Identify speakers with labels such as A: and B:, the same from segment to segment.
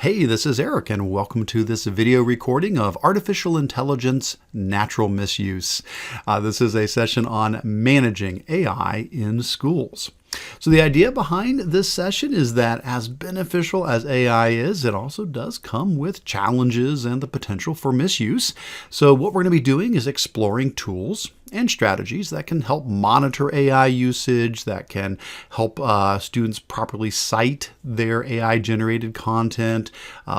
A: Hey, this is Eric, and welcome to this video recording of Artificial Intelligence Natural Misuse. This is a session on managing AI in schools. So the idea behind this session is that as beneficial as AI is, it also does come with challenges and the potential for misuse. So what we're going to be doing is exploring tools and strategies that can help monitor AI usage, that can help students properly cite their AI-generated content,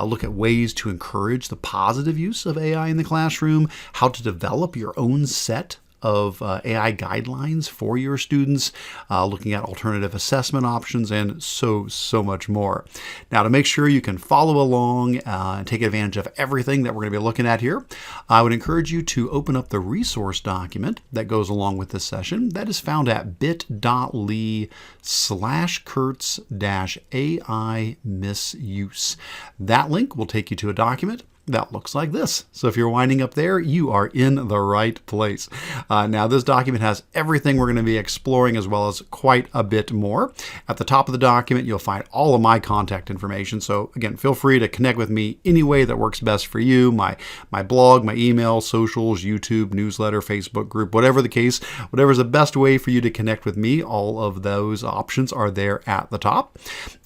A: look at ways to encourage the positive use of AI in the classroom, how to develop your own set of AI guidelines for your students, looking at alternative assessment options, and so much more. Now, to make sure you can follow along and take advantage of everything that we're going to be looking at here, I would encourage you to open up the resource document that goes along with this session. That is found at bit.ly/Kurtz-AI misuse. That link will take you to a document that looks like this. So if you're winding up there, you are in the right place. Now, this document has everything we're going to be exploring as well as quite a bit more. At the top of the document, you'll find all of my contact information. So again, feel free to connect with me any way that works best for you. My blog, my email, socials, YouTube, newsletter, Facebook group, whatever the case, whatever's the best way for you to connect with me, all of those options are there at the top.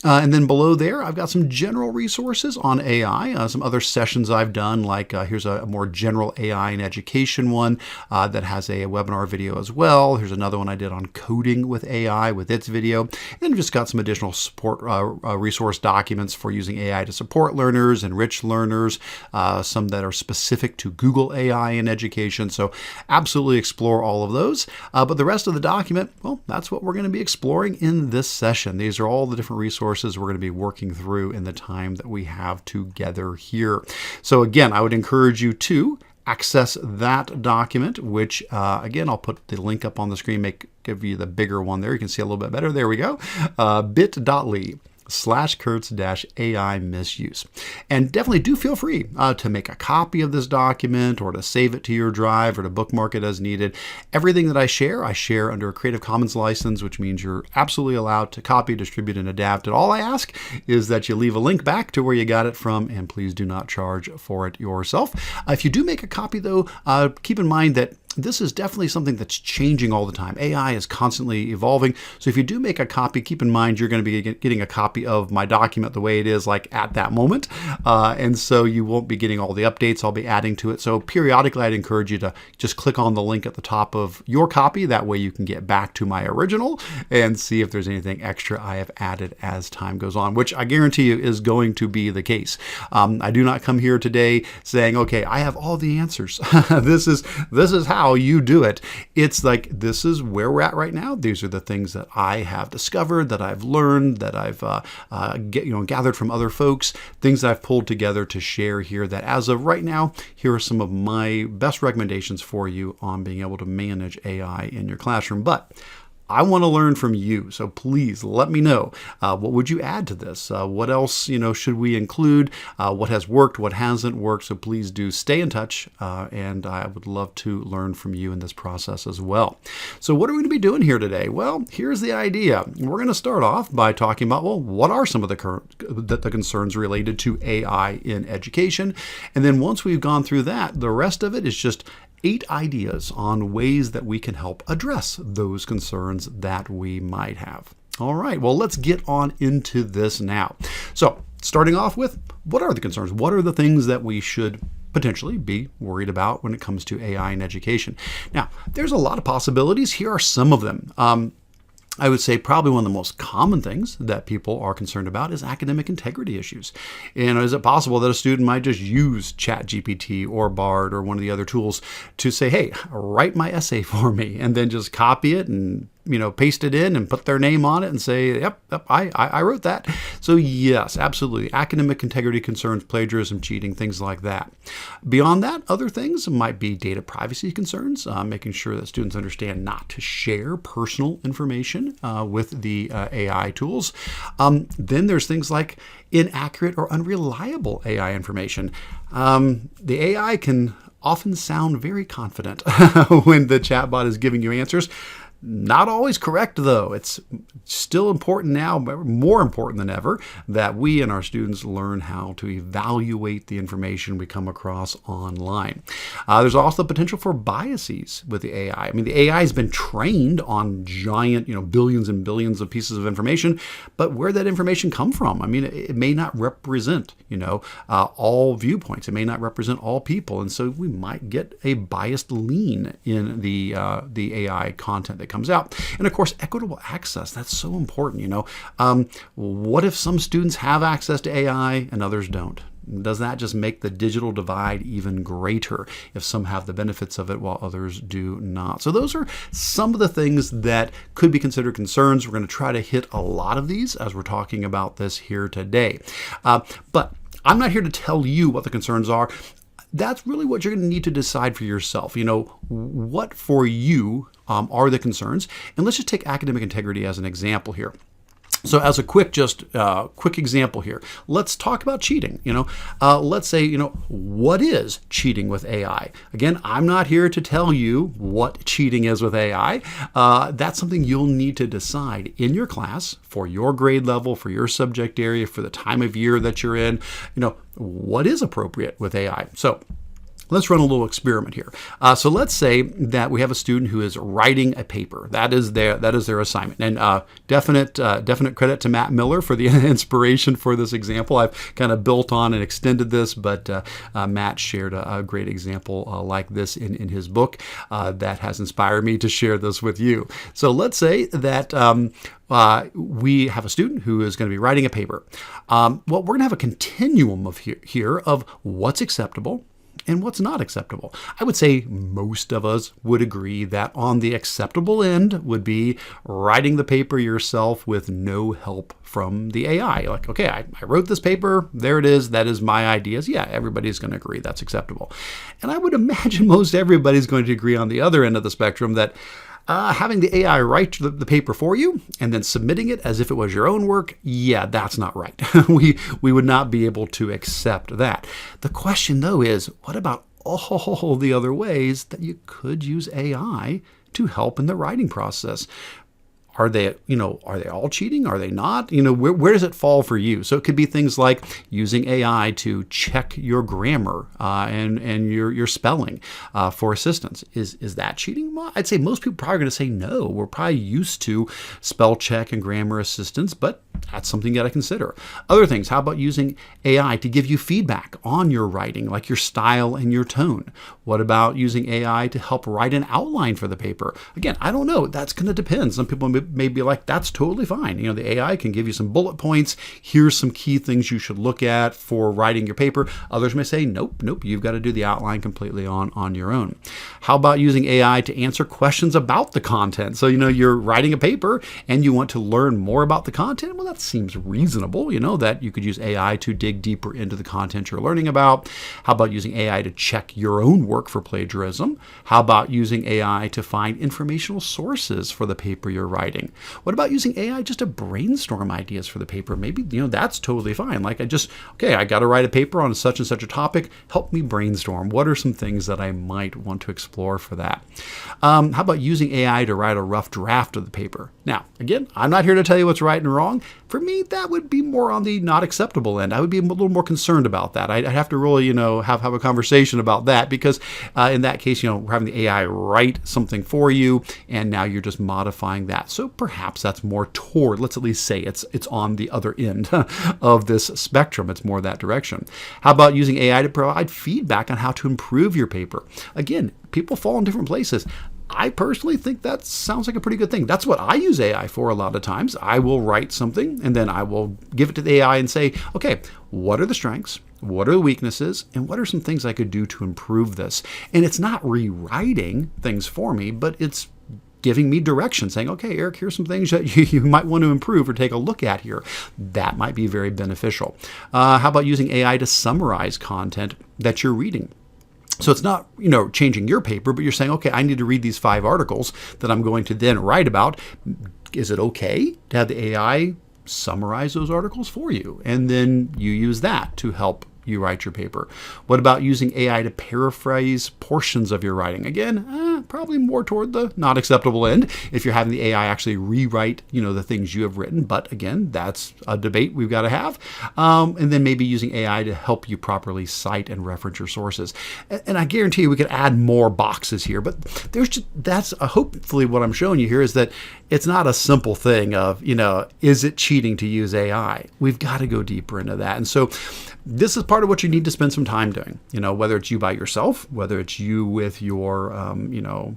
A: And then below there, I've got some general resources on AI, some other sessions I've done, like here's a more general AI in education one that has a webinar video as well. Here's another one I did on coding with AI with its video. And I've just got some additional support resource documents for using AI to support learners, enrich learners, some that are specific to Google AI in education. So absolutely explore all of those. But the rest of the document, well, that's what we're going to be exploring in this session. These are all the different resources we're going to be working through in the time that we have together here. So again, I would encourage you to access that document, which again, I'll put the link up on the screen, give you the bigger one there. You can see a little bit better. There we go. bit.ly/Kurtz-AI misuse. And definitely do feel free to make a copy of this document or to save it to your drive or to bookmark it as needed. Everything that I share under a Creative Commons license, which means you're absolutely allowed to copy, distribute, and adapt. And all I ask is that you leave a link back to where you got it from, and please do not charge for it yourself. If you do make a copy, though, keep in mind that this is definitely something that's changing all the time. AI is constantly evolving. So if you do make a copy, keep in mind you're going to be getting a copy of my document the way it is, like at that moment. And so you won't be getting all the updates I'll be adding to it. So periodically, I'd encourage you to just click on the link at the top of your copy. That way you can get back to my original and see if there's anything extra I have added as time goes on, which I guarantee you is going to be the case. I do not come here today saying, okay, I have all the answers. This is how you do it. It's like, this is where we're at right now. These are the things that I have discovered, that I've learned, that I've gathered from other folks, things that I've pulled together to share here, that as of right now, here are some of my best recommendations for you on being able to manage AI in your classroom. But I want to learn from you, so please let me know. What would you add to this? What else, should we include? What has worked? What hasn't worked? So please do stay in touch, and I would love to learn from you in this process as well. So what are we going to be doing here today? Well, here's the idea. We're going to start off by talking about, well, what are some of the concerns related to AI in education? And then once we've gone through that, the rest of it is just 8 ideas on ways that we can help address those concerns that we might have. All right, well, let's get on into this now. So starting off with, what are the concerns? What are the things that we should potentially be worried about when it comes to AI in education? Now, there's a lot of possibilities. Here are some of them. I would say probably one of the most common things that people are concerned about is academic integrity issues. Is it possible that a student might just use ChatGPT or Bard or one of the other tools to say, hey, write my essay for me, and then just copy it and paste it in and put their name on it and say, yep, I wrote that. So yes, absolutely. Academic integrity concerns, plagiarism, cheating, things like that. Beyond that, other things might be data privacy concerns, making sure that students understand not to share personal information with the AI tools. Then there's things like inaccurate or unreliable AI information. The AI can often sound very confident when the chatbot is giving you answers. Not always correct, though. It's still important now, more important than ever, that we and our students learn how to evaluate the information we come across online. There's also the potential for biases with the AI. I mean, the AI has been trained on giant, billions and billions of pieces of information, but where that information come from? I mean, it may not represent, all viewpoints. It may not represent all people, and so we might get a biased lean in the AI content that comes out. And of course, equitable access, that's so important. What if some students have access to AI and others don't? Does that just make the digital divide even greater if some have the benefits of it while others do not? So those are some of the things that could be considered concerns. We're going to try to hit a lot of these as we're talking about this here today. But I'm not here to tell you what the concerns are. That's really what you're going to need to decide for yourself. What for you are the concerns? And let's just take academic integrity as an example here. So as a quick example here, let's talk about cheating. Let's say, what is cheating with AI? Again, I'm not here to tell you what cheating is with AI. That's something you'll need to decide in your class for your grade level, for your subject area, for the time of year that you're in. What is appropriate with AI? So let's run a little experiment here. So let's say that we have a student who is writing a paper. That is their assignment. And definite credit to Matt Miller for the inspiration for this example. I've kind of built on and extended this, but Matt shared a great example like this in his book that has inspired me to share this with you. So let's say that we have a student who is going to be writing a paper. Well, we're going to have a continuum here of what's acceptable and what's not acceptable. I would say most of us would agree that on the acceptable end would be writing the paper yourself with no help from the AI. Like, okay, I wrote this paper, there it is, that is my ideas. Yeah, everybody's going to agree that's acceptable. And I would imagine most everybody's going to agree on the other end of the spectrum that having the AI write the paper for you and then submitting it as if it was your own work, yeah, that's not right. We would not be able to accept that. The question, though, is what about all the other ways that you could use AI to help in the writing process? Are they all cheating? Are they not? Where does it fall for you? So it could be things like using AI to check your grammar and your spelling for assistance. Is that cheating? Well, I'd say most people are probably going to say no. We're probably used to spell check and grammar assistance, but that's something you got to consider. Other things, how about using AI to give you feedback on your writing, like your style and your tone? What about using AI to help write an outline for the paper? Again, I don't know. That's going to depend. Some people may be like, that's totally fine. The AI can give you some bullet points. Here's some key things you should look at for writing your paper. Others may say, nope, you've got to do the outline completely on your own. How about using AI to answer questions about the content? So, you're writing a paper and you want to learn more about the content. Well, that seems reasonable, that you could use AI to dig deeper into the content you're learning about. How about using AI to check your own work for plagiarism? How about using AI to find informational sources for the paper you're writing? What about using AI just to brainstorm ideas for the paper? Maybe, that's totally fine. Like I got to write a paper on such and such a topic. Help me brainstorm. What are some things that I might want to explore for that? How about using AI to write a rough draft of the paper? Now, again, I'm not here to tell you what's right and wrong. For me, that would be more on the not acceptable end. I would be a little more concerned about that. I'd have to really, have a conversation about that because in that case, we're having the AI write something for you and now you're just modifying that. So perhaps that's more toward, let's at least say it's on the other end of this spectrum. It's more that direction. How about using AI to provide feedback on how to improve your paper? Again, people fall in different places. I personally think that sounds like a pretty good thing. That's what I use AI for a lot of times. I will write something and then I will give it to the AI and say, okay, what are the strengths? What are the weaknesses? And what are some things I could do to improve this? And it's not rewriting things for me, but it's giving me direction, saying, okay, Eric, here's some things that you might want to improve or take a look at here. That might be very beneficial. How about using AI to summarize content that you're reading? So it's not, changing your paper, but you're saying, okay, I need to read these 5 articles that I'm going to then write about. Is it okay to have the AI summarize those articles for you? And then you use that to help you write your paper? What about using AI to paraphrase portions of your writing? Again, probably more toward the not acceptable end if you're having the AI actually rewrite, the things you have written. But again, that's a debate we've got to have. And then maybe using AI to help you properly cite and reference your sources. And I guarantee you we could add more boxes here, but that's hopefully what I'm showing you here is that it's not a simple thing of, is it cheating to use AI? We've got to go deeper into that. And so this is part of what you need to spend some time doing, whether it's you by yourself, whether it's you with your,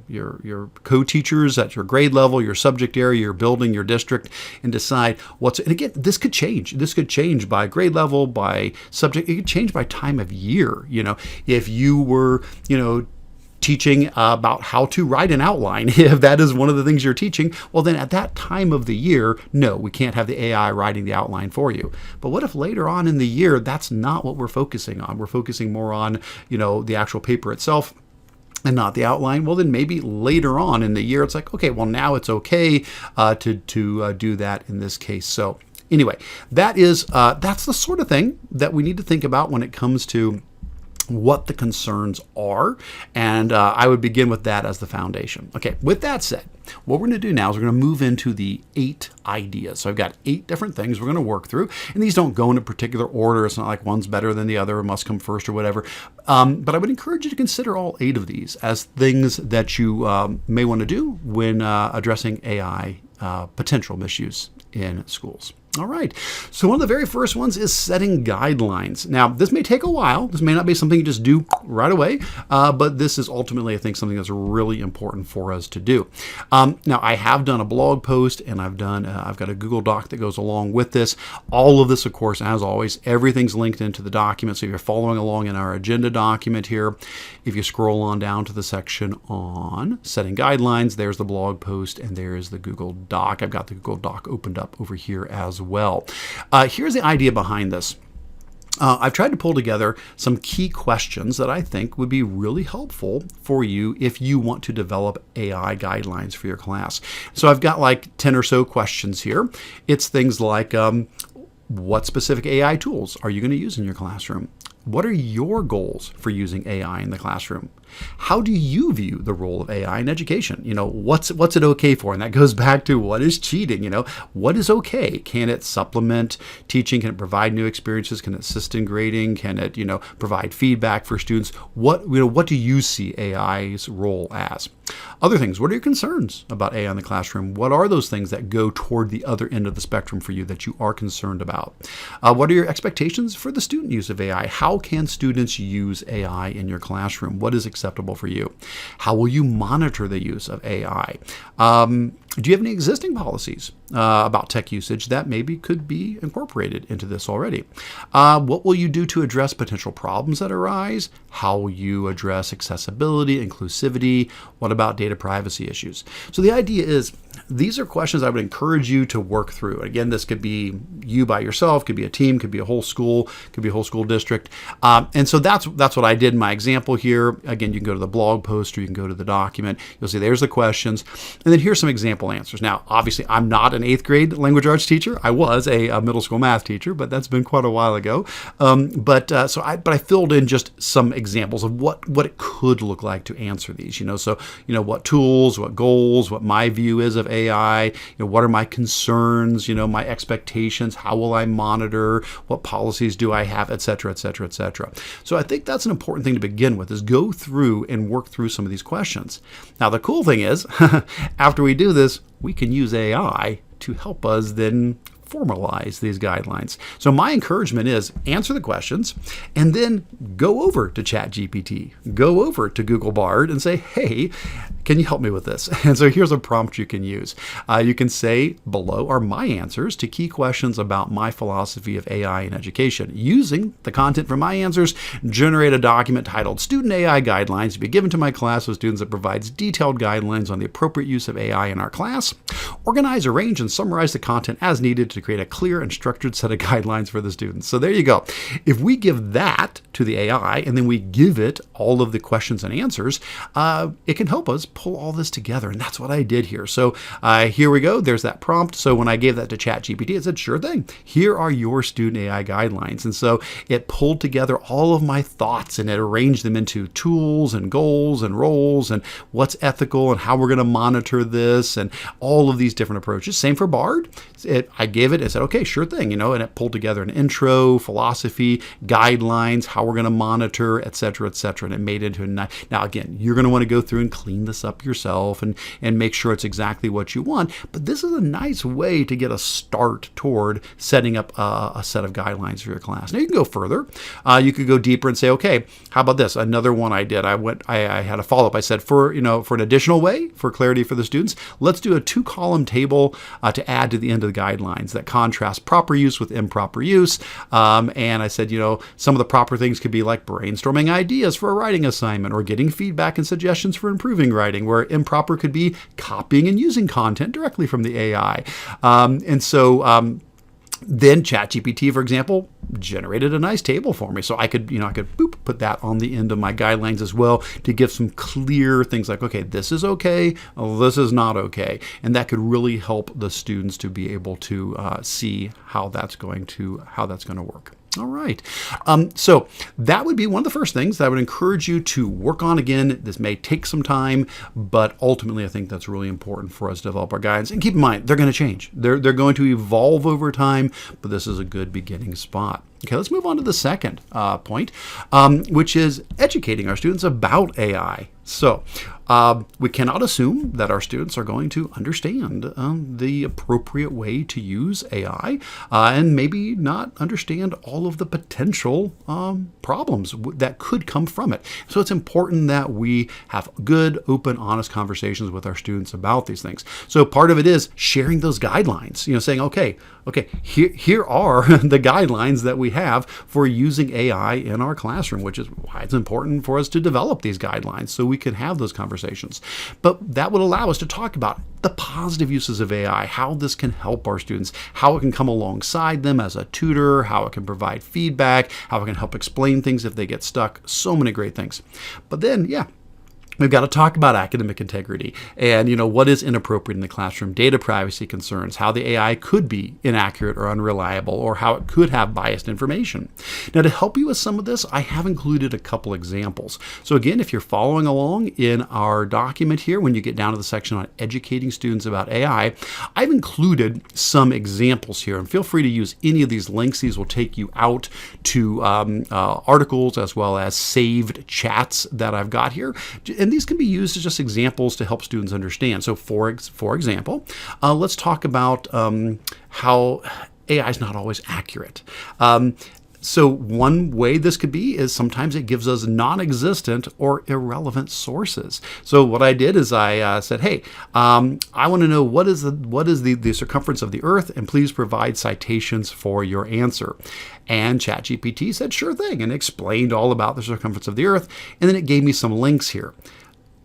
A: your co-teachers at your grade level, your subject area, your building, your district, and decide and again, this could change. This could change by grade level, by subject. It could change by time of year. If you were, teaching about how to write an outline, if that is one of the things you're teaching, well, then at that time of the year, no, we can't have the AI writing the outline for you. But what if later on in the year, that's not what we're focusing on? We're focusing more on, the actual paper itself and not the outline. Well, then maybe later on in the year, it's like, okay, well, now it's okay to do that in this case. So anyway, that's the sort of thing that we need to think about when it comes to what the concerns are, and I would begin with that as the foundation. Okay, with that said, what we're going to do now is we're going to move into the 8 ideas. So I've got 8 different things we're going to work through, and these don't go in a particular order. It's not like one's better than the other or must come first or whatever. But I would encourage you to consider all 8 of these as things that you may want to do when addressing AI potential misuse in schools. All right. So one of the very first ones is setting guidelines. Now, this may take a while. This may not be something you just do right away, but this is ultimately, I think, something that's really important for us to do. Now, I have done a blog post, and I've got a Google Doc that goes along with this. All of this, of course, as always, everything's linked into the document. So if you're following along in our agenda document here, if you scroll on down to the section on setting guidelines, there's the blog post, and there is the Google Doc. I've got the Google Doc opened up over here as well. Here's the idea behind this. I've tried to pull together some key questions that I think would be really helpful for you if you want to develop AI guidelines for your class. So I've got like 10 or so questions here. It's things like, what specific AI tools are you going to use in your classroom? What are your goals for using AI in the classroom? How do you view the role of AI in education? What's it okay for? And that goes back to what is cheating? What is okay? Can it supplement teaching? Can it provide new experiences? Can it assist in grading? Can it, provide feedback for students? What do you see AI's role as? Other things, what are your concerns about AI in the classroom? What are those things that go toward the other end of the spectrum for you that you are concerned about? What are your expectations for the student use of AI? How can students use AI in your classroom? What is acceptable for you? How will you monitor the use of AI? Do you have any existing policies about tech usage that maybe could be incorporated into this already? What will you do to address potential problems that arise? How will you address accessibility, inclusivity? What about data privacy issues? So the idea is, these are questions I would encourage you to work through. Again, this could be you by yourself, could be a team, could be a whole school, could be a whole school district. And so that's what I did in my example here. Again, you can go to the blog post or you can go to the document. You'll see there's the questions. And then here's some example answers. Now, obviously, I'm not an 8th grade language arts teacher. I was a middle school math teacher, but that's been quite a while ago. But I filled in just some examples of what it could look like to answer these. What tools, what goals, what my view is of AI, what are my concerns, my expectations, how will I monitor, what policies do I have, et cetera, et cetera, et cetera. So I think that's an important thing to begin with, is go through and work through some of these questions. Now, the cool thing is, after we do this, we can use AI to help us then formalize these guidelines. So my encouragement is answer the questions and then go over to ChatGPT, go over to Google Bard and say, hey, can you help me with this? And so here's a prompt you can use. You can say, below are my answers to key questions about my philosophy of AI in education. Using the content from my answers, generate a document titled Student AI Guidelines to be given to my class of students that provides detailed guidelines on the appropriate use of AI in our class. Organize, arrange, and summarize the content as needed to to create a clear and structured set of guidelines for the students. So there you go. If we give that to the AI and then we give it all of the questions and answers, it can help us pull all this together. And that's what I did here. So here we go. There's that prompt. So when I gave that to ChatGPT, it said, sure thing. Here are your student AI guidelines. And so it pulled together all of my thoughts and it arranged them into tools and goals and roles and what's ethical and how we're going to monitor this and all of these different approaches. Same for Bard. I gave it, it said, okay, sure thing, and it pulled together an intro, philosophy, guidelines, how we're going to monitor, et cetera, and it made it into a now again, you're going to want to go through and clean this up yourself and make sure it's exactly what you want. But this is a nice way to get a start toward setting up a set of guidelines for your class. Now you can go further. You could go deeper and say, okay, how about this? Another one I did. I had a follow-up. I said, for an additional way, for clarity for the students, let's do a 2-column table to add to the end of the guidelines that contrast proper use with improper use. And I said, some of the proper things could be like brainstorming ideas for a writing assignment or getting feedback and suggestions for improving writing, where improper could be copying and using content directly from the AI. Then ChatGPT, for example, generated a nice table for me. So I could put that on the end of my guidelines as well to give some clear things like, okay, this is okay, this is not okay. And that could really help the students to be able to see how that's going to work. All right. So that would be one of the first things that I would encourage you to work on. Again, this may take some time, but ultimately I think that's really important for us to develop our guidance. And keep in mind, they're going to change. They're going to evolve over time, but this is a good beginning spot. Okay, let's move on to the second point, which is educating our students about AI. So we cannot assume that our students are going to understand the appropriate way to use AI and maybe not understand all of the potential problems that could come from it. So it's important that we have good, open, honest conversations with our students about these things. So part of it is sharing those guidelines, saying, okay, here are the guidelines that we have for using AI in our classroom, which is why it's important for us to develop these guidelines so we can have those conversations. But that would allow us to talk about the positive uses of AI, how this can help our students, how it can come alongside them as a tutor, how it can provide feedback, how it can help explain things if they get stuck, so many great things. But then, we've got to talk about academic integrity and, what is inappropriate in the classroom, data privacy concerns, how the AI could be inaccurate or unreliable, or how it could have biased information. Now, to help you with some of this, I have included a couple examples. So again, if you're following along in our document here, when you get down to the section on educating students about AI, I've included some examples here, and feel free to use any of these links. These will take you out to articles as well as saved chats that I've got here. And these can be used as just examples to help students understand. So for example, let's talk about how AI is not always accurate. So one way this could be is sometimes it gives us non-existent or irrelevant sources. So what I did is I said, hey, I want to know what is the circumference of the Earth, and please provide citations for your answer. And ChatGPT said, sure thing, and explained all about the circumference of the Earth. And then it gave me some links here.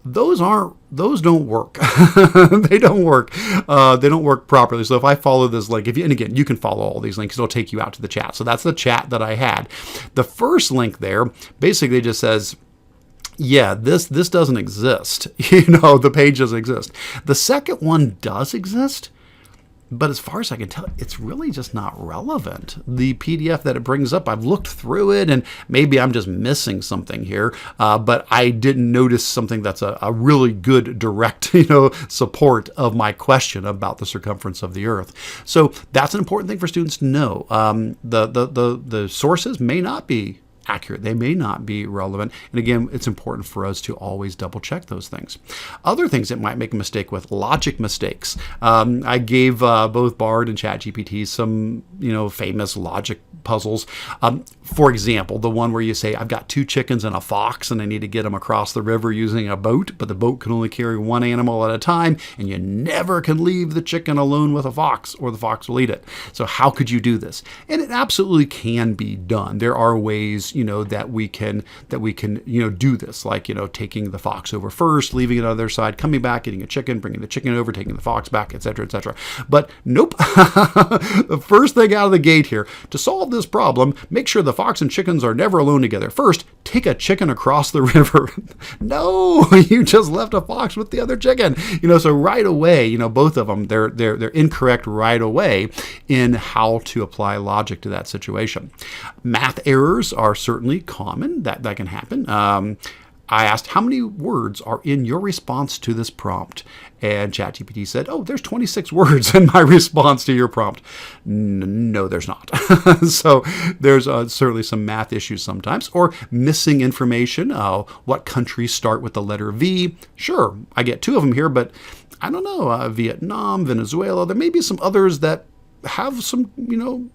A: Those don't work. They don't work. They don't work properly. So if I follow this link, and again, you can follow all these links, it'll take you out to the chat. So that's the chat that I had. The first link there basically just says, yeah, this doesn't exist. The page doesn't exist. The second one does exist, but as far as I can tell, it's really just not relevant. The PDF that it brings up, I've looked through it, and maybe I'm just missing something here, but I didn't notice something that's a really good direct, support of my question about the circumference of the Earth. So that's an important thing for students to know. The sources may not be accurate. They may not be relevant. And again, it's important for us to always double check those things. Other things that might make a mistake with, logic mistakes. I gave both Bard and ChatGPT some, famous logic puzzles. For example, the one where you say, I've got 2 chickens and a fox and I need to get them across the river using a boat, but the boat can only carry one animal at a time, and you never can leave the chicken alone with a fox or the fox will eat it. So how could you do this? And it absolutely can be done. There are ways ways, that we can do this, like, taking the fox over first, leaving it on the other side, coming back, getting a chicken, bringing the chicken over, taking the fox back, etc., etc. But nope. The first thing out of the gate here, to solve this problem, make sure the fox and chickens are never alone together. First, take a chicken across the river. No, you just left a fox with the other chicken. So right away, both of them, they're incorrect right away in how to apply logic to that situation. Math errors are certainly common. That can happen. I asked, how many words are in your response to this prompt? And ChatGPT said, oh, there's 26 words in my response to your prompt. No, there's not. So there's certainly some math issues sometimes, or missing information. What countries start with the letter V? Sure, I get 2 of them here, but I don't know, Vietnam, Venezuela, there may be some others that have some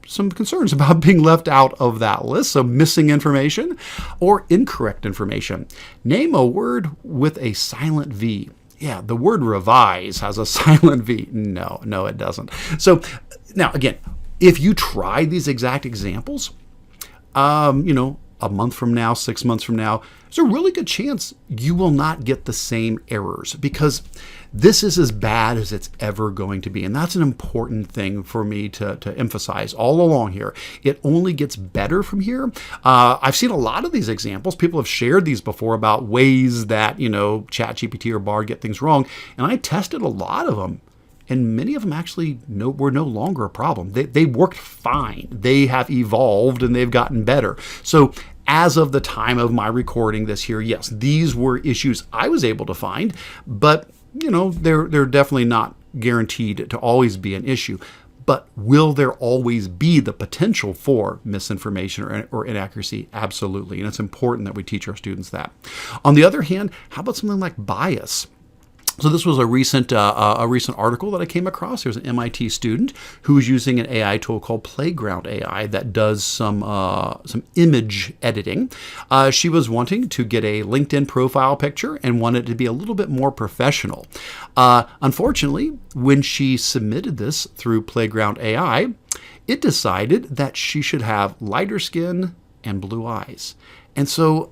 A: concerns about being left out of that list. So missing information or incorrect information. Name a word with a silent V. Yeah, the word revise has a silent V. No, it doesn't. So now again, if you try these exact examples, a month from now, 6 months from now, there's a really good chance you will not get the same errors, because this is as bad as it's ever going to be. And that's an important thing for me to emphasize all along here. It only gets better from here. I've seen a lot of these examples. People have shared these before about ways that, ChatGPT or Bard get things wrong. And I tested a lot of them. And many of them actually were no longer a problem. They worked fine. They have evolved and they've gotten better. So as of the time of my recording this here, yes, these were issues I was able to find, but they're definitely not guaranteed to always be an issue. But will there always be the potential for misinformation or inaccuracy? Absolutely. And it's important that we teach our students that. On the other hand, how about something like bias? So this was a recent article that I came across. There's an MIT student who was using an AI tool called Playground AI that does some image editing. She was wanting to get a LinkedIn profile picture and wanted it to be a little bit more professional. Unfortunately, when she submitted this through Playground AI, it decided that she should have lighter skin and blue eyes. And so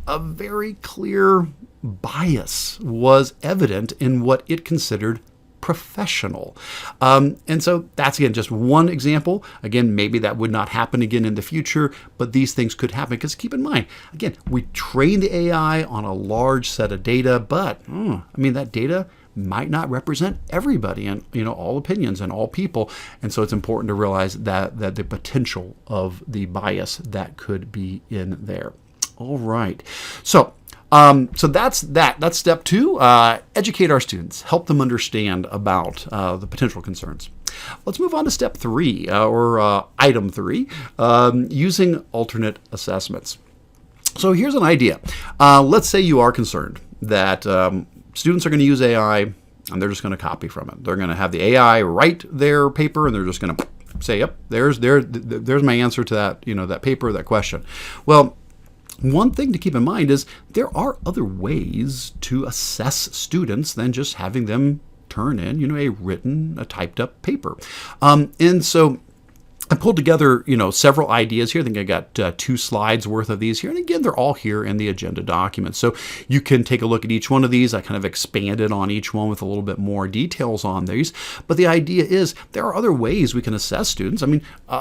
A: a very clear bias was evident in what it considered professional. And so that's, again, just one example. Again, maybe that would not happen again in the future, but these things could happen, because keep in mind, again, we train the AI on a large set of data, but that data might not represent everybody and all opinions and all people. And so it's important to realize that the potential of the bias that could be in there. All right. So that's that. That's step 2. Educate our students. Help them understand about the potential concerns. Let's move on to step 3, or item 3, using alternate assessments. So here's an idea. Let's say you are concerned that students are going to use AI and they're just going to copy from it. They're going to have the AI write their paper and they're just going to say, yep, there's my answer to that, that paper, that question. Well, one thing to keep in mind is there are other ways to assess students than just having them turn in, a typed up paper. And so I pulled together, several ideas here. I think I got 2 slides worth of these here. And again, they're all here in the agenda document. So you can take a look at each one of these. I kind of expanded on each one with a little bit more details on these. But the idea is there are other ways we can assess students.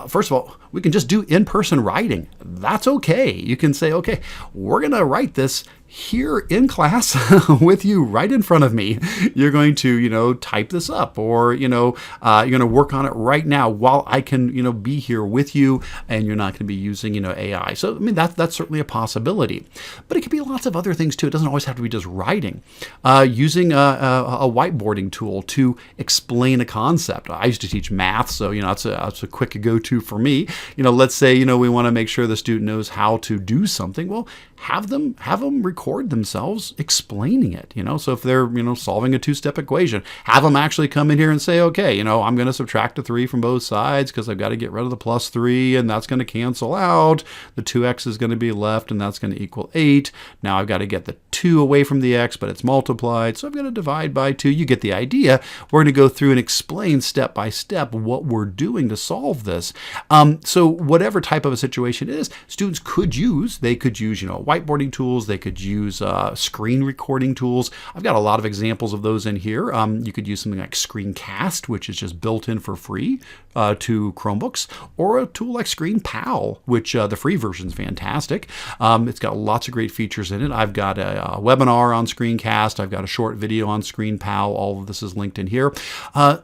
A: First of all, we can just do in-person writing. That's okay. You can say, okay, we're going to write this here in class with you right in front of me. You're going to, type this up, or, you're going to work on it right now while I can, be here with you, and you're not going to be using, AI. So, that's certainly a possibility. But it could be lots of other things too. It doesn't always have to be just writing. Using a whiteboarding tool to explain a concept. I used to teach math, so, that's a quick go-to for me. Let's say, we want to make sure the student knows how to do something. Well, have them record record themselves explaining it. So if they're, solving a two-step equation, have them actually come in here and say, okay, I'm going to subtract a 3 from both sides because I've got to get rid of the plus 3, and that's going to cancel out. The 2x is going to be left, and that's going to equal 8. Now I've got to get the 2 away from the x, but it's multiplied, so I've got to divide by 2. You get the idea. We're going to go through and explain step by step what we're doing to solve this. So whatever type of a situation it is, students could use, whiteboarding tools, they could use screen recording tools. I've got a lot of examples of those in here. You could use something like Screencast, which is just built in for free to Chromebooks, or a tool like ScreenPal, which the free version is fantastic. It's got lots of great features in it. I've got a webinar on Screencast. I've got a short video on ScreenPal. All of this is linked in here,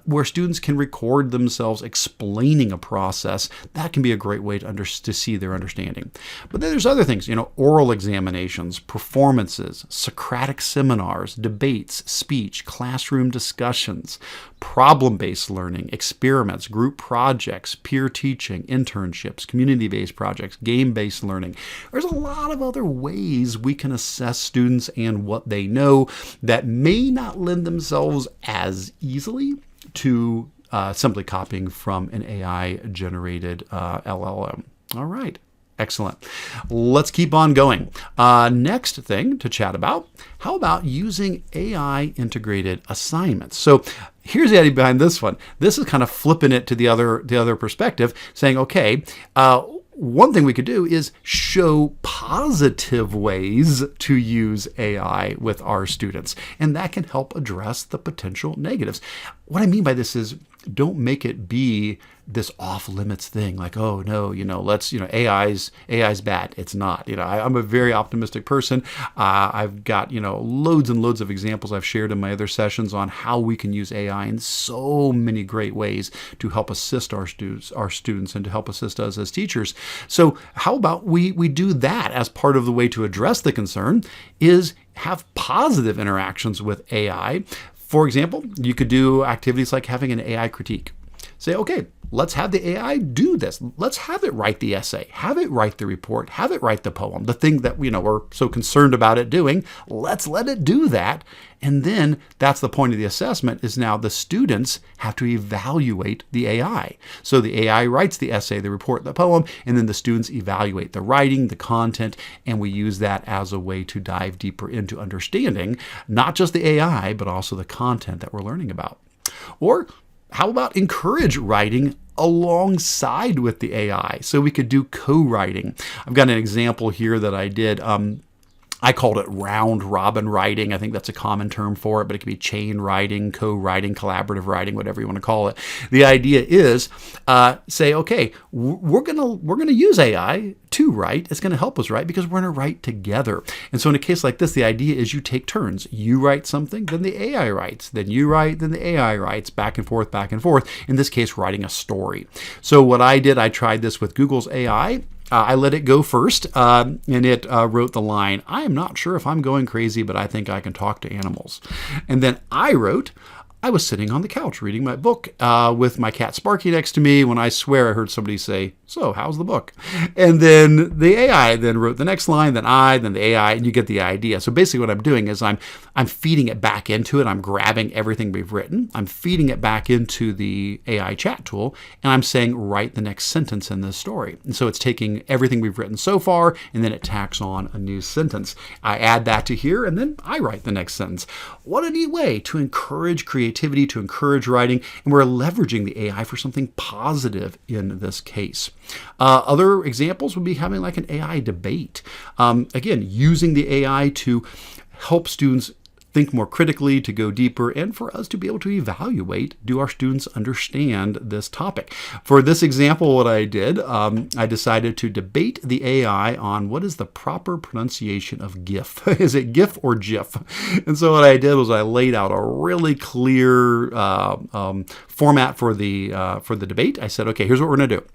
A: where students can record themselves explaining a process. That can be a great way to see their understanding. But then there's other things, oral examinations, performances, Socratic seminars, debates, speech, classroom discussions, problem-based learning, experiments, group projects, peer teaching, internships, community-based projects, game-based learning. There's a lot of other ways we can assess students and what they know that may not lend themselves as easily to simply copying from an AI-generated LLM. All right. Excellent. Let's keep on going. Next thing to chat about, how about using AI integrated assignments? So here's the idea behind this one. This is kind of flipping it to the other perspective, saying, okay, one thing we could do is show positive ways to use AI with our students, and that can help address the potential negatives. What I mean by this is, don't make it be this off limits thing like, oh no, AI's bad. It's not. I'm a very optimistic person. I've got loads and loads of examples I've shared in my other sessions on how we can use AI in so many great ways to help assist our students and to help assist us as teachers. So how about we do that as part of the way to address the concern, is have positive interactions with AI. For example, you could do activities like having an AI critique. Say, okay, let's have the AI do this. Let's have it write the essay, have it write the report, have it write the poem, the thing that we're so concerned about it doing. Let's let it do that. And then that's the point of the assessment, is now the students have to evaluate the AI. So the AI writes the essay, the report, the poem, and then the students evaluate the writing, the content, and we use that as a way to dive deeper into understanding not just the AI, but also the content that we're learning about. Or how about encourage writing alongside with the AI? So we could do co-writing. I've got an example here that I did. I called it round robin writing. I think that's a common term for it, but it could be chain writing, co-writing, collaborative writing, whatever you want to call it. The idea is, say, okay, we're gonna use AI to write. It's going to help us write because we're going to write together. And so in a case like this, the idea is you take turns. You write something, then the AI writes. Then you write, then the AI writes, back and forth, back and forth. In this case, writing a story. So what I did, I tried this with Google's AI. I let it go first, and it wrote the line, "I am not sure if I'm going crazy, but I think I can talk to animals." And then I wrote, "I was sitting on the couch reading my book with my cat Sparky next to me when I swear I heard somebody say, 'So, how's the book?'" And then the AI then wrote the next line, then the AI, and you get the idea. So basically what I'm doing is I'm feeding it back into it. I'm grabbing everything we've written. I'm feeding it back into the AI chat tool, and I'm saying, write the next sentence in this story. And so it's taking everything we've written so far, and then it tacks on a new sentence. I add that to here, and then I write the next sentence. What a neat way to encourage creativity, to encourage writing, and we're leveraging the AI for something positive in this case. Other examples would be having like an AI debate. Again, using the AI to help students think more critically, to go deeper, and for us to be able to evaluate, do our students understand this topic? For this example, what I did, I decided to debate the AI on what is the proper pronunciation of GIF. Is it GIF or GIF? And so what I did was I laid out a really clear format for the debate. I said, okay, here's what we're going to do.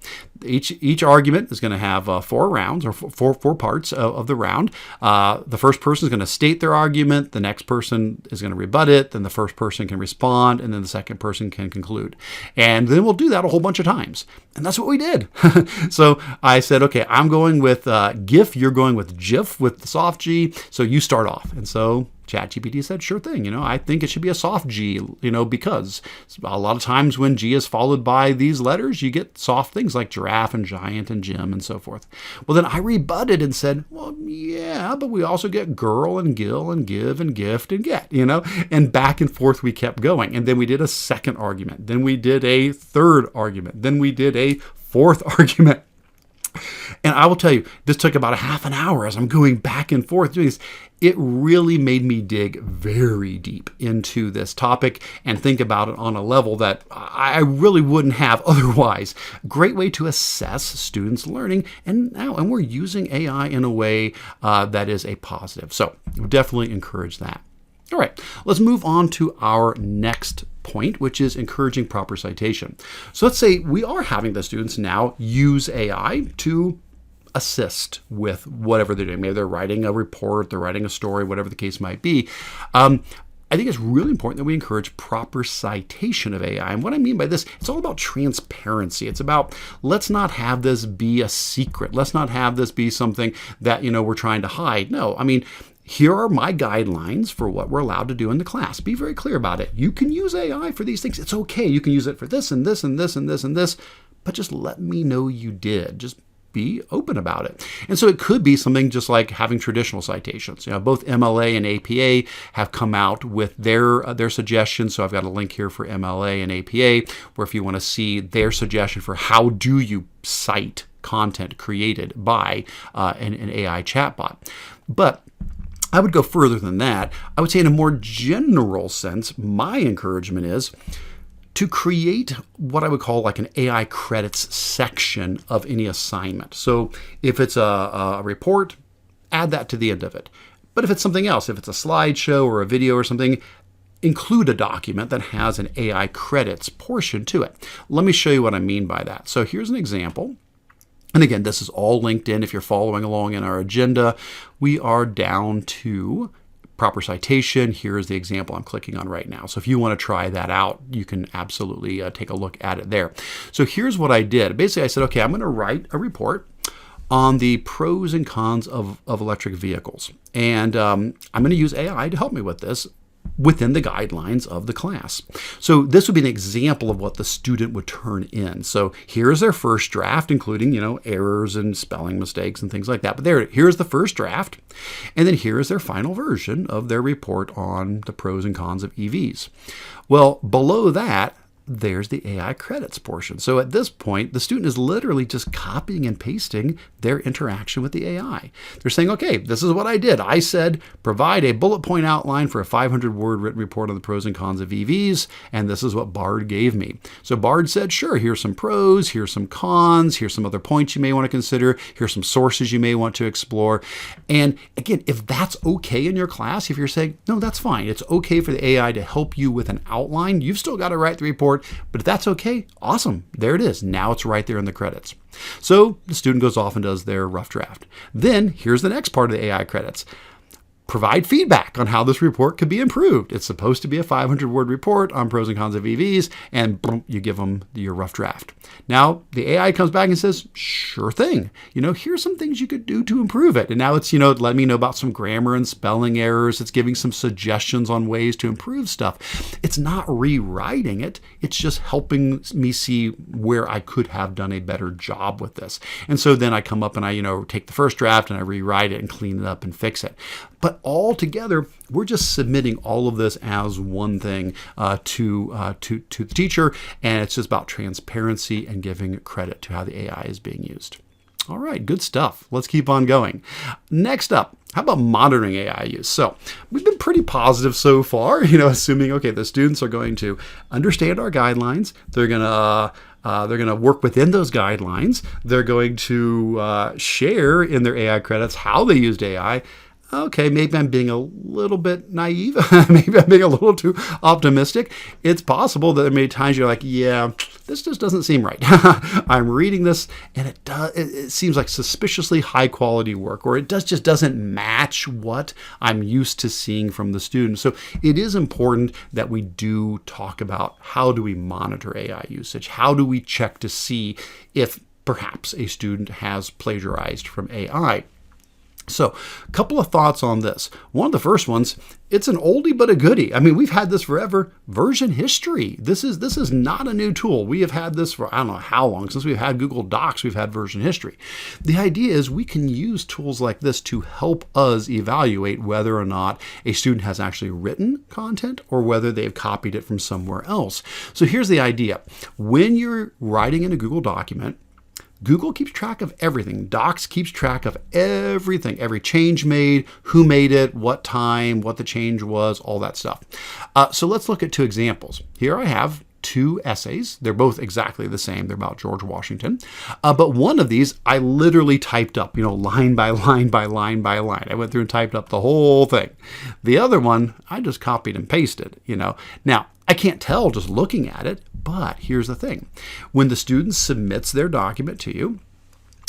A: Each argument is going to have 4 rounds, or four parts of the round. The first person is going to state their argument. The next person person is going to rebut it, then the first person can respond, and then the second person can conclude. And then we'll do that a whole bunch of times. And that's what we did. So I said, okay, I'm going with GIF, you're going with GIF with the soft G, so you start off. And so ChatGPT said, sure thing, I think it should be a soft G, because a lot of times when G is followed by these letters, you get soft things like giraffe and giant and Jim and so forth. Well, then I rebutted and said, well, yeah, but we also get girl and gill and give and gift and get, and back and forth we kept going. And then we did a second argument. Then we did a third argument. Then we did a fourth argument. And I will tell you, this took about a half an hour as I'm going back and forth doing this. It really made me dig very deep into this topic and think about it on a level that I really wouldn't have otherwise. Great way to assess students' learning, and we're using AI in a way that is a positive. So definitely encourage that. All right, let's move on to our next point, which is encouraging proper citation. So let's say we are having the students now use AI to assist with whatever they're doing. Maybe they're writing a report, they're writing a story, whatever the case might be. I think it's really important that we encourage proper citation of AI. And what I mean by this, it's all about transparency. It's about, let's not have this be a secret. Let's not have this be something that, we're trying to hide. No, here are my guidelines for what we're allowed to do in the class. Be very clear about it. You can use AI for these things. It's okay. You can use it for this and this and this and this and this, but just let me know you did. Just be open about it. And so it could be something just like having traditional citations. Both MLA and APA have come out with their suggestions. So I've got a link here for MLA and APA, where if you want to see their suggestion for how do you cite content created by an AI chatbot. But I would go further than that. I would say in a more general sense, my encouragement is to create what I would call like an AI credits section of any assignment. So if it's a report, add that to the end of it. But if it's something else, if it's a slideshow or a video or something, include a document that has an AI credits portion to it. Let me show you what I mean by that. So here's an example. And again, this is all linked in. If you're following along in our agenda, we are down to proper citation. Here's the example I'm clicking on right now. So if you want to try that out, you can absolutely take a look at it there. So here's what I did. Basically, I said, okay, I'm going to write a report on the pros and cons of electric vehicles. And I'm going to use AI to help me with this within the guidelines of the class. So this would be an example of what the student would turn in. So here's their first draft, including, errors and spelling mistakes and things like that. But here's the first draft. And then here's their final version of their report on the pros and cons of EVs. Well, below that, there's the AI credits portion. So at this point, the student is literally just copying and pasting their interaction with the AI. They're saying, okay, this is what I did. I said, provide a bullet point outline for a 500-word written report on the pros and cons of EVs, and this is what Bard gave me. So Bard said, sure, here's some pros, here's some cons, here's some other points you may want to consider, here's some sources you may want to explore. And again, if that's okay in your class, if you're saying, no, that's fine, it's okay for the AI to help you with an outline, you've still got to write the report. But if that's okay, awesome. There it is. Now it's right there in the credits. So the student goes off and does their rough draft. Then here's the next part of the AI credits. Provide feedback on how this report could be improved. It's supposed to be a 500-word report on pros and cons of EVs, and boom, you give them your rough draft. Now, the AI comes back and says, sure thing. Here's some things you could do to improve it. And now it's, letting me know about some grammar and spelling errors. It's giving some suggestions on ways to improve stuff. It's not rewriting it. It's just helping me see where I could have done a better job with this. And so then I come up and I, take the first draft and I rewrite it and clean it up and fix it. But all together, we're just submitting all of this as one thing to the teacher, and it's just about transparency and giving credit to how the AI is being used. All right, good stuff. Let's keep on going. Next up, how about monitoring AI use? So we've been pretty positive so far, assuming, okay, the students are going to understand our guidelines. They're going to work within those guidelines. They're going to share in their AI credits how they used AI. okay, maybe I'm being a little bit naive. Maybe I'm being a little too optimistic. It's possible that there may be times you're like, yeah, this just doesn't seem right. I'm reading this and it seems like suspiciously high quality work, or it just doesn't match what I'm used to seeing from the students. So it is important that we do talk about how do we monitor AI usage? How do we check to see if perhaps a student has plagiarized from AI? So, a couple of thoughts on this. One of the first ones, it's an oldie but a goodie. I mean, we've had this forever. Version history. This is not a new tool. We have had this for I don't know how long. Since we've had Google Docs, we've had version history. The idea is we can use tools like this to help us evaluate whether or not a student has actually written content or whether they've copied it from somewhere else. So here's the idea. When you're writing in a Google document, Google keeps track of everything. Docs keeps track of everything, every change made, who made it, what time, what the change was, all that stuff. So let's look at two examples. Here I have two essays. They're both exactly the same. They're about George Washington. But one of these I literally typed up, line by line by line by line. I went through and typed up the whole thing. The other one, I just copied and pasted, Now, I can't tell just looking at it, but here's the thing. When the student submits their document to you,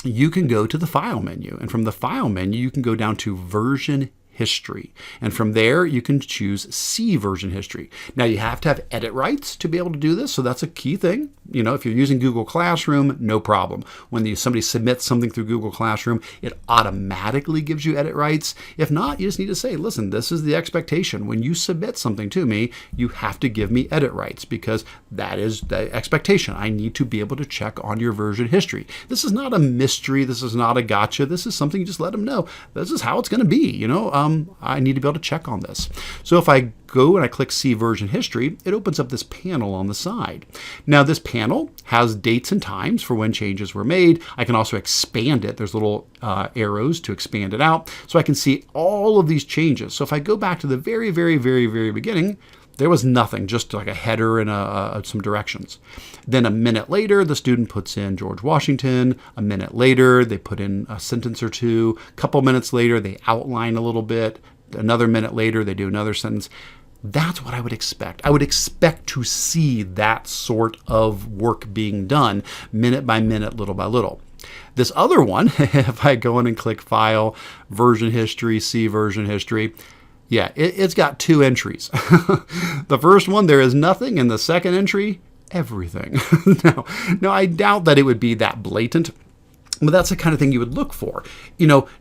A: you can go to the File menu. And from the File menu, you can go down to Version History. And from there, you can choose See Version History. Now, you have to have edit rights to be able to do this, so that's a key thing. If you're using Google Classroom, no problem. When somebody submits something through Google Classroom, it automatically gives you edit rights. If not, you just need to say, listen, this is the expectation. When you submit something to me, you have to give me edit rights because that is the expectation. I need to be able to check on your version history. This is not a mystery. This is not a gotcha. This is something you just let them know. This is how it's going to be, I need to be able to check on this. So if I go and I click See Version History, it opens up this panel on the side. Now this panel has dates and times for when changes were made. I can also expand it. There's little arrows to expand it out. So I can see all of these changes. So if I go back to the very, very, very, very beginning, there was nothing, just like a header and some directions. Then a minute later, the student puts in George Washington. A minute later, they put in a sentence or two. A couple minutes later, they outline a little bit. Another minute later, they do another sentence. That's what I would expect. I would expect to see that sort of work being done minute by minute, little by little. This other one, if I go in and click File, Version History, See Version History, yeah, it's got two entries. The first one, there is nothing, and the second entry, everything. Now, I doubt that it would be that blatant, but that's the kind of thing you would look for.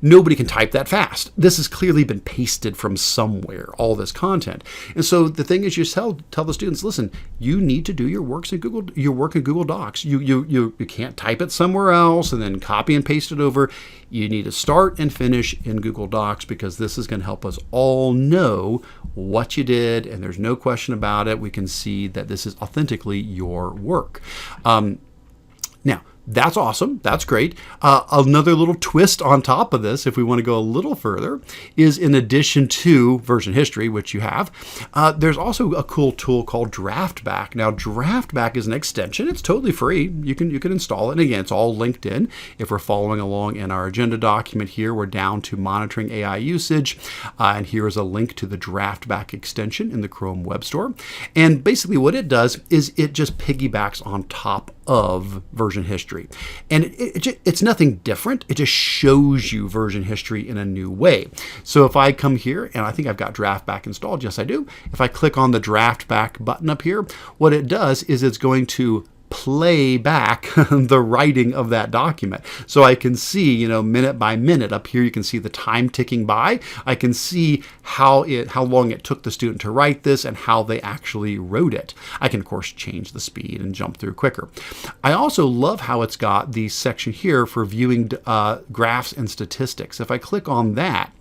A: Nobody can type that fast. This has clearly been pasted from somewhere, all this content. And so the thing is, you tell the students, listen, you need to do your work in Google Docs. You can't type it somewhere else and then copy and paste it over. You need to start and finish in Google Docs because this is going to help us all know what you did, and there's no question about it. We can see that this is authentically your work. Now, that's awesome. That's great. Another little twist on top of this, if we want to go a little further, is in addition to version history, which you have, there's also a cool tool called DraftBack. Now, DraftBack is an extension. It's totally free. You can install it. And again, it's all linked in. If we're following along in our agenda document here, we're down to monitoring AI usage. And here is a link to the DraftBack extension in the Chrome Web Store. And basically what it does is it just piggybacks on top of version history. And it's nothing different. It just shows you version history in a new way. So if I come here, and I think I've got DraftBack installed, yes I do. If I click on the DraftBack button up here, what it does is it's going to play back the writing of that document. So I can see, minute by minute up here, you can see the time ticking by. I can see how long it took the student to write this and how they actually wrote it. I can, of course, change the speed and jump through quicker. I also love how it's got the section here for viewing graphs and statistics. If I click on that,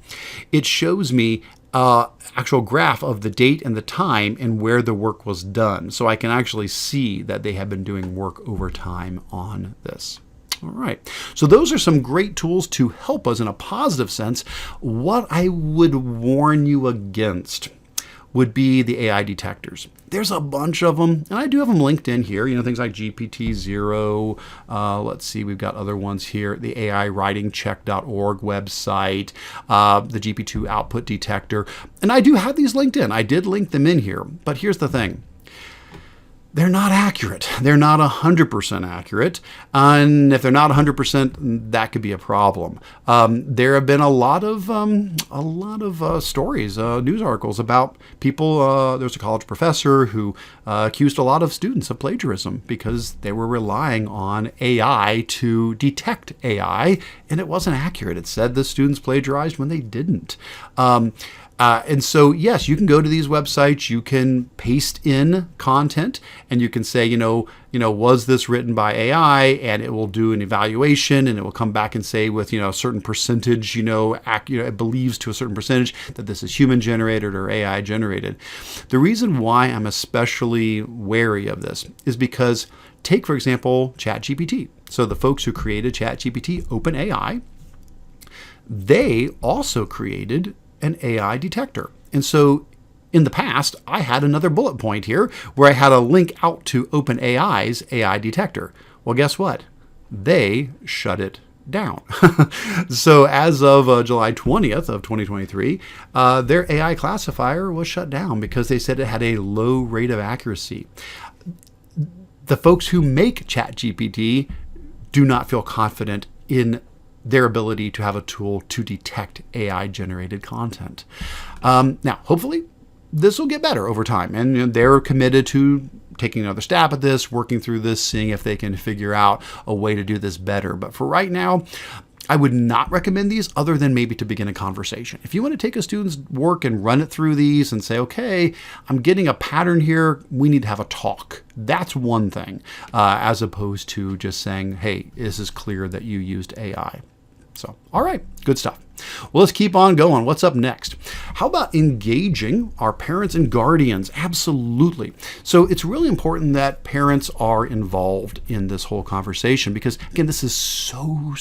A: it shows me actual graph of the date and the time and where the work was done. So I can actually see that they have been doing work over time on this. All right. So those are some great tools to help us in a positive sense. What I would warn you against would be the AI detectors. There's a bunch of them, and I do have them linked in here. Things like GPT-0. Let's see, we've got other ones here. The AIWritingCheck.org website, the GP2 output detector. And I do have these linked in. I did link them in here. But here's the thing. They're not accurate. They're not 100% accurate. And if they're not 100%, that could be a problem. There have been a lot of stories, news articles about people. There's a college professor who accused a lot of students of plagiarism because they were relying on AI to detect AI, and it wasn't accurate. It said the students plagiarized when they didn't. And so, yes, you can go to these websites, you can paste in content, and you can say, was this written by AI? And it will do an evaluation, and it will come back and say with, a certain percentage, it believes to a certain percentage that this is human generated or AI generated. The reason why I'm especially wary of this is because take, for example, ChatGPT. So the folks who created ChatGPT, OpenAI, they also created an AI detector. And so in the past, I had another bullet point here where I had a link out to OpenAI's AI detector. Well, guess what? They shut it down. So as of July 20th of 2023, their AI classifier was shut down because they said it had a low rate of accuracy. The folks who make ChatGPT do not feel confident in their ability to have a tool to detect AI-generated content. Now, hopefully, this will get better over time, and they're committed to taking another stab at this, working through this, seeing if they can figure out a way to do this better. But for right now, I would not recommend these other than maybe to begin a conversation. If you want to take a student's work and run it through these and say, okay, I'm getting a pattern here, we need to have a talk. That's one thing, as opposed to just saying, hey, this is clear that you used AI. So, all right, good stuff. Well, let's keep on going. What's up next? How about engaging our parents and guardians? Absolutely. So it's really important that parents are involved in this whole conversation because, again, this is so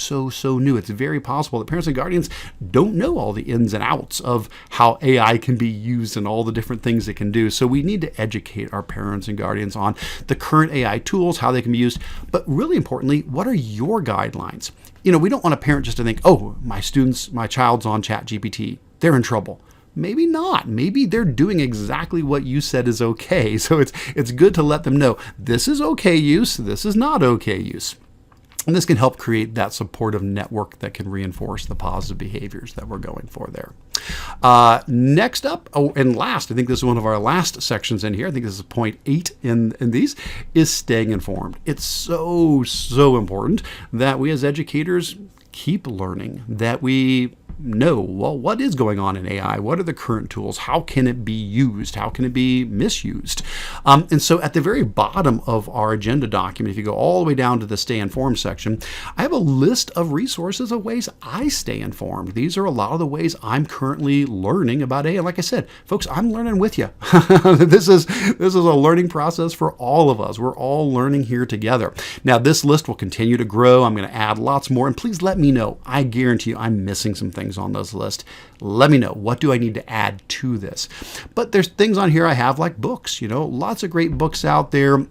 A: new. It's very possible that parents and guardians don't know all the ins and outs of how AI can be used and all the different things it can do. So we need to educate our parents and guardians on the current AI tools, how they can be used, but really importantly, what are your guidelines? We don't want a parent just to think, oh, my child's on ChatGPT, they're in trouble. Maybe not. Maybe they're doing exactly what you said is okay. So it's good to let them know this is okay use, this is not okay use. And this can help create that supportive network that can reinforce the positive behaviors that we're going for there. Next up, and last, I think this is one of our last sections in here. I think this is point 8 in these, is staying informed. It's so important that we as educators keep learning, that we know, well, what is going on in AI? What are the current tools? How can it be used? How can it be misused? And so at the very bottom of our agenda document, if you go all the way down to the Stay Informed section, I have a list of resources of ways I stay informed. These are a lot of the ways I'm currently learning about AI. Like I said, folks, I'm learning with you. This is a learning process for all of us. We're all learning here together. Now, this list will continue to grow. I'm going to add lots more, and please let me know. I guarantee you I'm missing some things on this list. Let me know, what do I need to add to this? But there's things on here I have like books, lots of great books out there.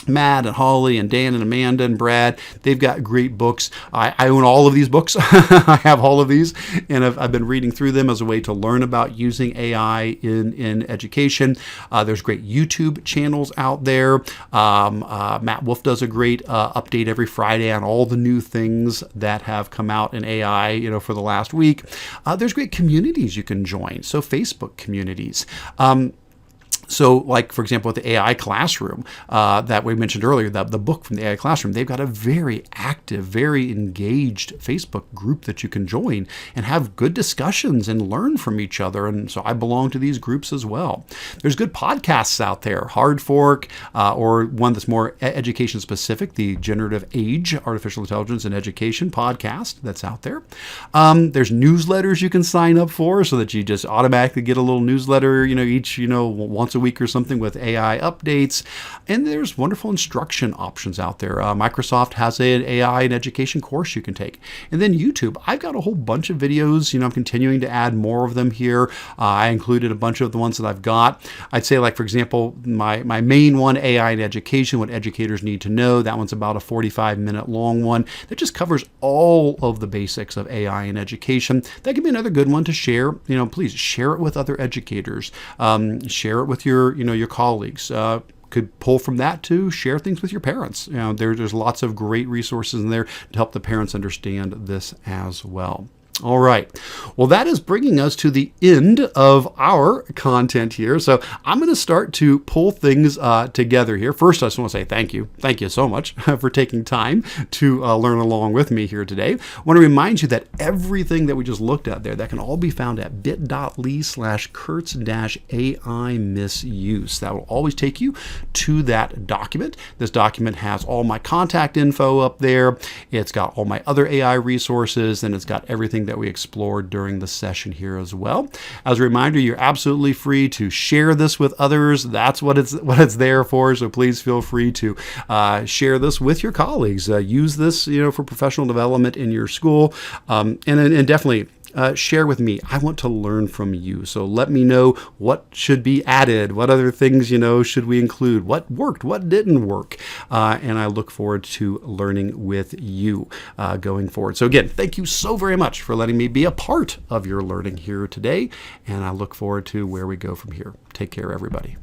A: Matt and Holly and Dan and Amanda and Brad, they've got great books. I own all of these books. I have all of these, and I've been reading through them as a way to learn about using AI in education. There's great YouTube channels out there. Matt Wolf does a great update every Friday on all the new things that have come out in AI, for the last week. There's great communities you can join. So Facebook communities. So like, for example, with the AI Classroom that we mentioned earlier, the book from the AI Classroom, they've got a very active, very engaged Facebook group that you can join and have good discussions and learn from each other. And so I belong to these groups as well. There's good podcasts out there, Hard Fork, or one that's more education specific, the Generative Age, Artificial Intelligence and Education podcast that's out there. There's newsletters you can sign up for so that you just automatically get a little newsletter, each, once a a week or something with AI updates. And there's wonderful instruction options out there. Microsoft has an AI and education course you can take. And then YouTube, I've got a whole bunch of videos. I'm continuing to add more of them here. I included a bunch of the ones that I've got. I'd say, like, for example, my main one, AI and education, what educators need to know. That one's about a 45-minute long one that just covers all of the basics of AI and education. That could be another good one to share. Please share it with other educators. Share it with your colleagues. Could pull from that to share things with your parents. There's lots of great resources in there to help the parents understand this as well. All right. Well, that is bringing us to the end of our content here. So I'm going to start to pull things together here. First, I just want to say thank you. Thank you so much for taking time to learn along with me here today. I want to remind you that everything that we just looked at there, that can all be found at bit.ly/Kurtz-AI misuse. That will always take you to that document. This document has all my contact info up there. It's got all my other AI resources, and it's got everything that we explored during the session here as well. As a reminder, you're absolutely free to share this with others. That's what it's there for. So please feel free to share this with your colleagues. Use this, for professional development in your school, and definitely. Share with me. I want to learn from you. So let me know what should be added, what other things, should we include, what worked, what didn't work. And I look forward to learning with you going forward. So again, thank you so very much for letting me be a part of your learning here today. And I look forward to where we go from here. Take care, everybody.